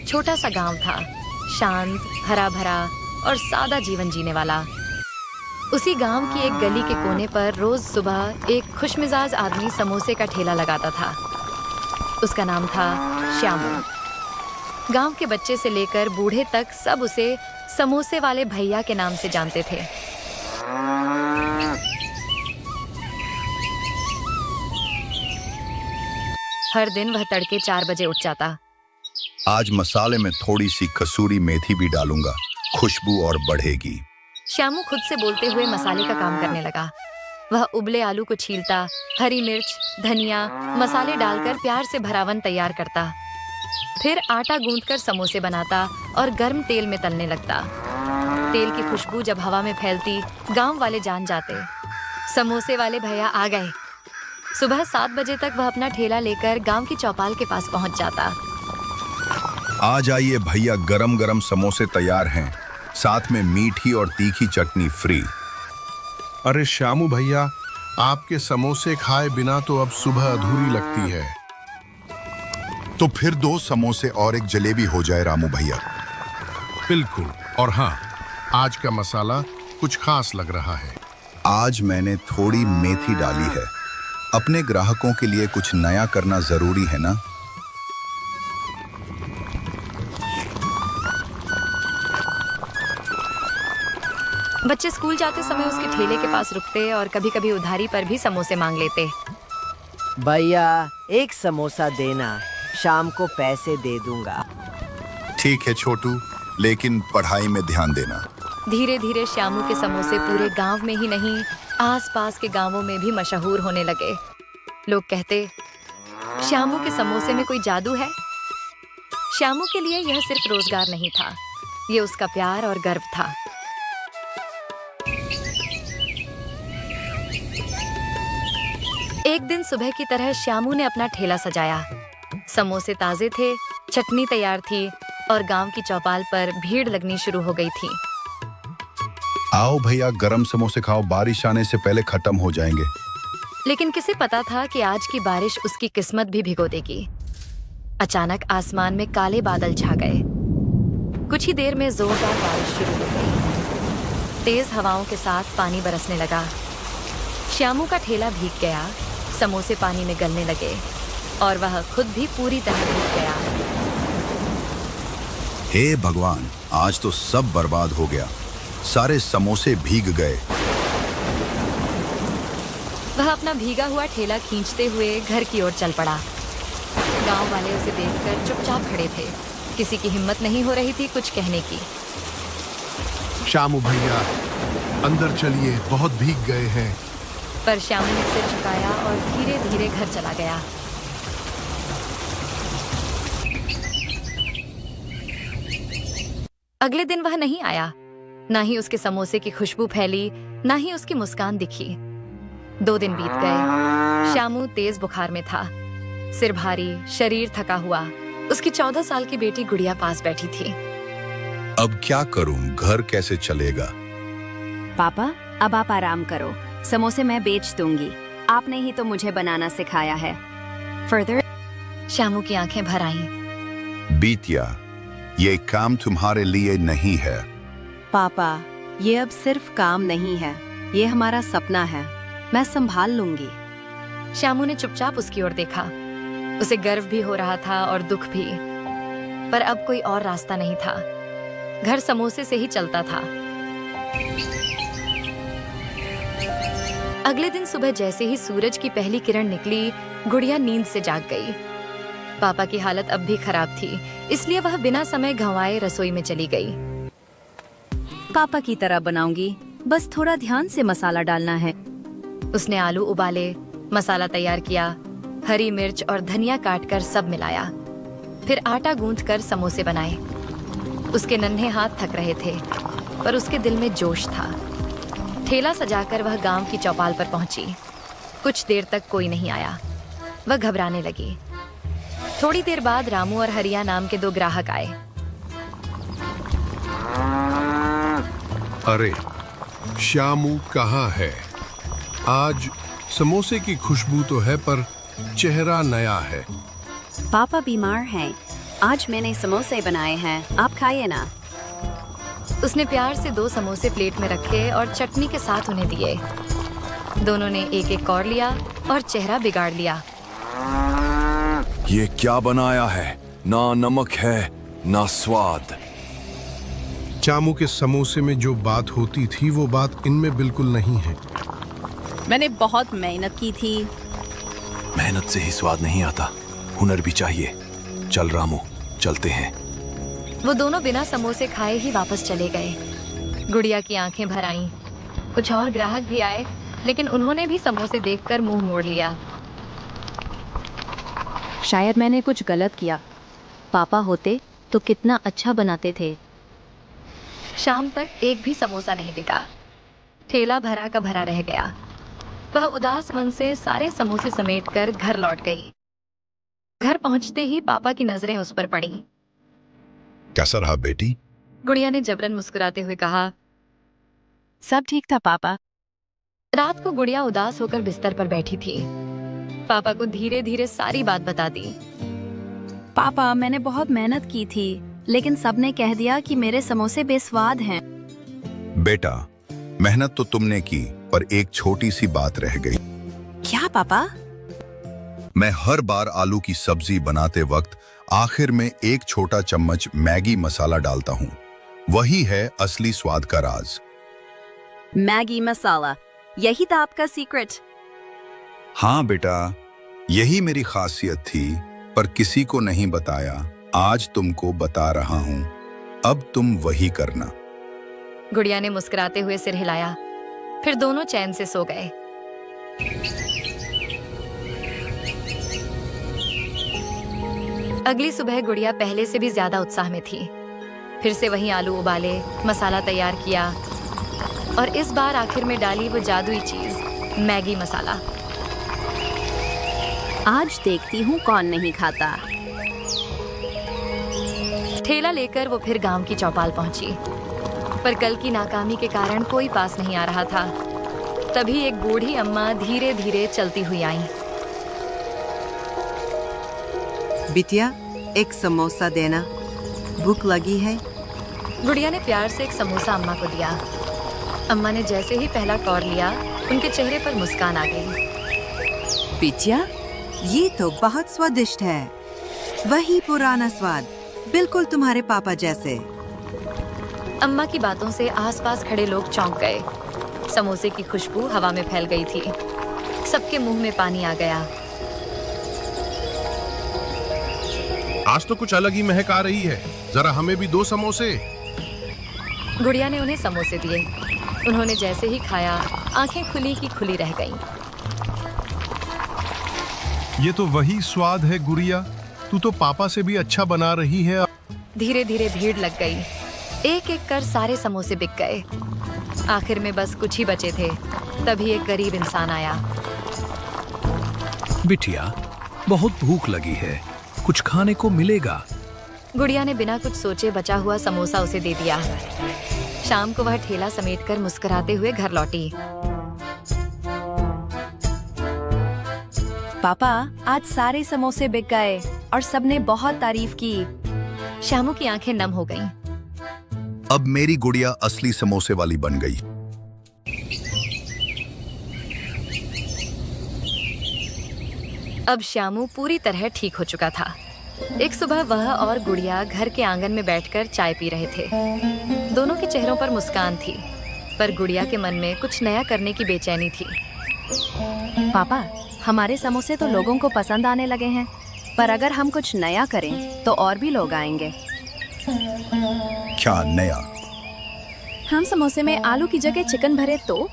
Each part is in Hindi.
एक छोटा सा गांव था, शांत, हरा भरा और सादा जीवन जीने वाला। उसी गांव की एक गली के कोने पर रोज सुबह एक खुशमिजाज आदमी समोसे का ठेला लगाता था। उसका नाम था श्यामू। गांव के बच्चे से लेकर बूढ़े तक सब उसे समोसे वाले भैया के नाम से जानते थे। हर दिन वह तड़के 4 बजे उठ जाता। आज मसाले में थोड़ी सी कसूरी मेथी भी डालूंगा, खुशबू और बढ़ेगी। श्यामू खुद से बोलते हुए मसाले का काम करने लगा। वह उबले आलू को छीलता, हरी मिर्च, धनिया, मसाले डालकर प्यार से भरावन तैयार करता। फिर आटा गूंथकर समोसे बनाता और गर्म तेल में तलने लगता। तेल की खुशबू जब हवा में फैलती, गांव वाले जान जाते, समोसे वाले भैया आ गए। सुबह 7 बजे तक वह अपना ठेला लेकर गांव की चौपाल के पास पहुंच जाता। आ जाइए भैया, गरम गरम समोसे तैयार हैं, साथ में मीठी और तीखी चटनी फ्री। अरे श्यामू भैया, आपके समोसे खाए बिना तो अब सुबह अधूरी लगती है। तो फिर 2 समोसे और एक जलेबी हो जाए रामू भैया। बिल्कुल। और हाँ, आज का मसाला कुछ खास लग रहा है। आज मैंने थोड़ी मेथी डाली है। अपने ग्राहकों के लिए कुछ नया करना जरूरी है ना। बच्चे स्कूल जाते समय उसके ठेले के पास रुकते और कभी-कभी उधारी पर भी समोसे मांग लेते। भैया, एक समोसा देना, शाम को पैसे दे दूंगा। ठीक है छोटू, लेकिन पढ़ाई में ध्यान देना। धीरे धीरे श्यामू के समोसे पूरे गांव में ही नहीं, आसपास के गांवों में भी मशहूर होने लगे। लोग कहते, श्यामू के समोसे में कोई जादू है। श्यामू के लिए यह सिर्फ रोजगार नहीं था, ये उसका प्यार और गर्व था। एक दिन सुबह की तरह श्यामू ने अपना ठेला सजाया। समोसे ताजे थे, चटनी तैयार थी और गांव की चौपाल पर भीड़ लगनी शुरू हो गई थी। आओ भैया, गरम समोसे खाओ, बारिश आने से पहले खत्म हो जाएंगे। लेकिन किसे पता था कि आज की बारिश उसकी किस्मत भी भिगो देगी। अचानक आसमान में काले बादल छा गए। कुछ ही देर में जोरदार बारिश शुरू हो गई। तेज हवाओं के साथ पानी बरसने लगा। श्यामू का ठेला भीग गया, समोसे पानी में गलने लगे और वह खुद भी पूरी तरह भीग गया। हे भगवान, आज तो सब बर्बाद हो गया, सारे समोसे भीग गए। वह अपना भीगा हुआ ठेला खींचते हुए घर की ओर चल पड़ा। गांव वाले उसे देखकर चुपचाप खड़े थे। किसी की हिम्मत नहीं हो रही थी कुछ कहने की। श्यामू भैया, अंदर चलिए, बहुत भीग गए हैं। पर श्यामू ने सिर झुकाया और धीरे धीरे घर चला गया। अगले दिन वह नहीं आया। ना ही उसके समोसे की खुशबू फैली, ना ही उसकी मुस्कान दिखी। 2 दिन बीत गए। श्यामू तेज बुखार में था, सिर भारी, शरीर थका हुआ। उसकी 14 साल की बेटी गुड़िया पास बैठी थी। अब क्या करूं, घर कैसे चलेगा? पापा, अब आप आराम करो, समोसे मैं बेच दूंगी। आपने ही तो मुझे बनाना सिखाया है। फर्दर। श्यामू की आंखें भर आईं। बीतिया, ये काम तुम्हारे लिए नहीं है। पापा, ये अब सिर्फ काम नहीं है, ये हमारा सपना है। मैं संभाल लूंगी। श्यामू ने चुपचाप उसकी ओर देखा। उसे गर्व भी हो रहा था और दुख भी। पर अब कोई और रास्ता नहीं था। घर समोसे से ही चलता था। अगले दिन सुबह जैसे ही सूरज की पहली किरण निकली, गुड़िया नींद से जाग गई। पापा की हालत अब भी खराब थी, इसलिए वह बिना समय गंवाए रसोई में चली गई। पापा की तरह बनाऊंगी, बस थोड़ा ध्यान से मसाला डालना है। उसने आलू उबाले, मसाला तैयार किया, हरी मिर्च और धनिया काटकर सब मिलाया। फिर आटा गूंथकर समोसे बनाए। उसके नन्हे हाथ थक रहे थे, पर उसके दिल में जोश था। ठेला सजाकर वह गांव की चौपाल पर पहुंची। कुछ देर तक कोई नहीं आया। वह घबराने लगी। थोड़ी देर बाद रामू और हरिया नाम के 2 ग्राहक आए। अरे, श्यामू कहाँ है? आज समोसे की खुशबू तो है, पर चेहरा नया है। पापा बीमार हैं, आज मैंने समोसे बनाए हैं, आप खाइए ना। उसने प्यार से 2 समोसे प्लेट में रखे और चटनी के साथ उन्हें दिए। दोनों ने एक एक और लिया और चेहरा बिगाड़ लिया। ये क्या बनाया है? ना नमक है ना स्वाद। शामू के समोसे में जो बात होती थी वो बात इनमें बिल्कुल नहीं है। मैंने बहुत मेहनत की थी। मेहनत से ही स्वाद नहीं आता, हुनर भी चाहिए। चल रामू, चलते हैं। वो दोनों बिना समोसे खाए ही वापस चले गए। गुड़िया की आंखें भर आईं। कुछ और ग्राहक भी आए, लेकिन उन्होंने भी समोसे देखकर मुंह मोड़ लिया। शायद मैंने कुछ गलत किया। पापा होते तो कितना अच्छा बनाते थे। शाम तक एक भी समोसा नहीं बिका। ठेला भरा का भरा रह गया। वह उदास मन से सारे समोसे समेटकर घर लौट गई। घर पहुंचते ही पापा की नजरें उस पर पड़ी। कैसा रहा बेटी? गुड़िया ने जबरन मुस्कुराते हुए कहा। सब ठीक था पापा। रात को गुड़िया उदास होकर बिस्तर पर बैठी थी। पापा को धीरे धीरे सारी बात बता दी। पापा, मैंने बहुत मेहनत की थी, लेकिन सबने कह दिया कि मेरे समोसे बेस्वाद हैं। बेटा, मेहनत तो तुमने की, पर एक छोटी सी बात रह गई। क्या पापा? मैं हर बार आलू की सब्जी बनाते वक्त आखिर में एक छोटा चम्मच मैगी मसाला डालता हूँ। वही है असली स्वाद का राज। मैगी मसाला, यही था आपका सीक्रेट? हाँ बेटा, यही मेरी खासियत थी, पर किसी को नहीं बताया। आज तुमको बता रहा हूँ, अब तुम वही करना। गुड़िया ने मुस्कुराते हुए सिर हिलाया। फिर दोनों चैन से सो गए। अगली सुबह गुड़िया पहले से भी ज्यादा उत्साह में थी। फिर से वही आलू उबाले, मसाला तैयार किया और इस बार आखिर में डाली वो जादुई चीज, मैगी मसाला। आज देखती हूँ कौन नहीं खाता। ठेला लेकर वो फिर गांव की चौपाल पहुंची, पर कल की नाकामी के कारण कोई पास नहीं आ रहा था। तभी एक बूढ़ी अम्मा धीरे धीरे चलती हुई आई। बिटिया, एक समोसा देना, भूख लगी है। गुड़िया ने प्यार से एक समोसा अम्मा को दिया। अम्मा ने जैसे ही पहला कौर लिया, उनके चेहरे पर मुस्कान आ गई। बिटिया, ये तो बहुत स्वादिष्ट है। वही पुराना स्वाद, बिल्कुल तुम्हारे पापा जैसे। अम्मा की बातों से आसपास खड़े लोग चौंक गए। समोसे की खुशबू हवा में फैल गई थी। सबके मुंह में पानी आ गया। आज तो कुछ अलग ही महक आ रही है। जरा हमें भी 2 समोसे। गुड़िया ने उन्हें समोसे दिए। उन्होंने जैसे ही खाया, आंखें खुली की खुली रह गईं। ये तो वही स्वाद है गुड़िया, तू तो पापा से भी अच्छा बना रही है। धीरे धीरे भीड़ लग गई। एक एक कर सारे समोसे बिक गए। आखिर में बस कुछ ही बचे थे। तभी एक गरीब इंसान आया। बिटिया, बहुत भूख लगी है, कुछ खाने को मिलेगा? गुड़िया ने बिना कुछ सोचे बचा हुआ समोसा उसे दे दिया। शाम को वह ठेला समेटकर मुस्कुराते हुए घर लौटी। पापा, आज सारे समोसे बिक गए और सबने बहुत तारीफ की। शामू की आंखें नम हो गईं। अब मेरी गुड़िया असली समोसे वाली बन गई। अब श्यामू पूरी तरह ठीक हो चुका था। एक सुबह वह और गुड़िया घर के आंगन में बैठकर चाय पी रहे थे। दोनों के चेहरों पर मुस्कान थी, पर गुड़िया के मन में कुछ नया करने की बेचैनी थी। पापा, हमारे समोसे तो लोगों को पसंद आने लगे हैं, पर अगर हम कुछ नया करें तो और भी लोग आएंगे। क्या नया? हम समोसे में आलू की जगह चिकन भरे तो?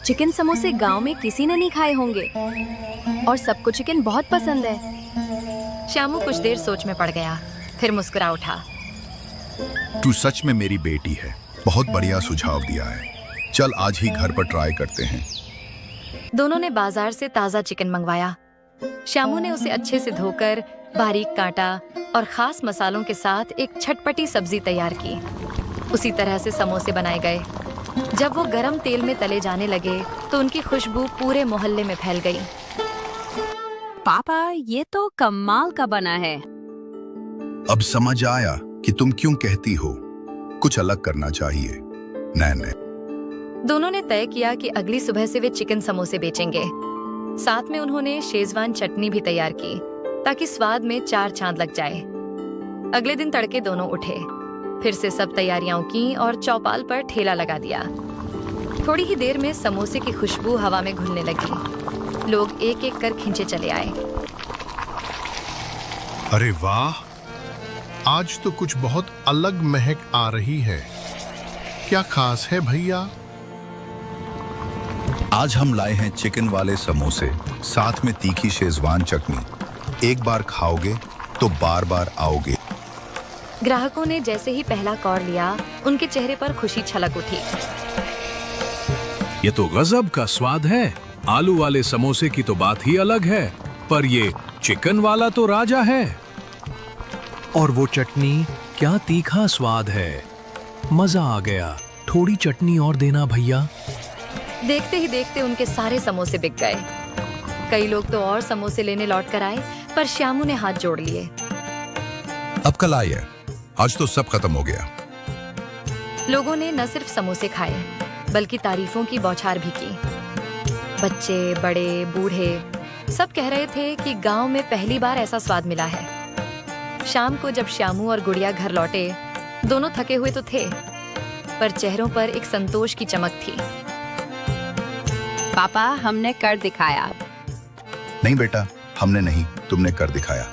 चिकन समोसे गांव में किसी ने नहीं खाए होंगे और सबको चिकन बहुत पसंद है। श्यामू कुछ देर सोच में पड़ गया, फिर मुस्कुरा उठा। तू सच में मेरी बेटी है। बहुत बढ़िया सुझाव दिया है। चल आज ही घर पर ट्राई करते हैं। दोनों ने बाजार से ताजा चिकन मंगवाया। श्यामू ने उसे अच्छे से धोकर बारीक काटा और खास मसालों के साथ एक चटपटी सब्जी तैयार की। उसी तरह से समोसे बनाए गए। जब वो गरम तेल में तले जाने लगे तो उनकी खुशबू पूरे मोहल्ले में फैल गई। पापा, ये तो कमाल का बना है। अब समझ आया कि तुम क्यों कहती हो कुछ अलग करना चाहिए। नहीं, दोनों ने तय किया कि अगली सुबह से वे चिकन समोसे बेचेंगे। साथ में उन्होंने शेजवान चटनी भी तैयार की ताकि स्वाद में 4 चांद लग जाए। अगले दिन तड़के दोनों उठे, फिर से सब तैयारियां की और चौपाल पर ठेला लगा दिया। थोड़ी ही देर में समोसे की खुशबू हवा में घुलने लगी। लोग एक एक कर खींचे चले आए। अरे वाह, आज तो कुछ बहुत अलग महक आ रही है। क्या खास है भैया? आज हम लाए हैं चिकन वाले समोसे, साथ में तीखी शेजवान चटनी। एक बार खाओगे तो बार बार आओगे। ग्राहकों ने जैसे ही पहला कौर लिया, उनके चेहरे पर खुशी छलक उठी। ये तो गजब का स्वाद है। आलू वाले समोसे की तो बात ही अलग है, पर ये चिकन वाला तो राजा है। और वो चटनी, क्या तीखा स्वाद है। मजा आ गया। थोड़ी चटनी और देना भैया। देखते ही देखते उनके सारे समोसे बिक गए। कई लोग तो और समोसे लेने लौट कर आए, पर श्यामू ने हाथ जोड़ लिए। अब कल आइए, आज तो सब खत्म हो गया। लोगों ने न सिर्फ समोसे खाए, बल्कि तारीफों की बौछार भी की। बच्चे, बड़े, बूढ़े सब कह रहे थे कि गांव में पहली बार ऐसा स्वाद मिला है। शाम को जब श्यामू और गुड़िया घर लौटे, दोनों थके हुए तो थे, पर चेहरों पर एक संतोष की चमक थी। पापा, हमने कर दिखाया। नहीं बेटा, हमने नहीं, तुमने कर दिखाया।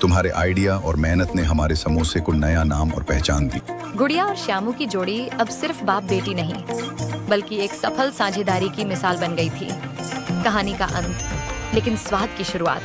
तुम्हारे आइडिया और मेहनत ने हमारे समोसे को नया नाम और पहचान दी। गुड़िया और श्यामू की जोड़ी अब सिर्फ बाप बेटी नहीं, बल्कि एक सफल साझेदारी की मिसाल बन गई थी। कहानी का अंत, लेकिन स्वाद की शुरुआत।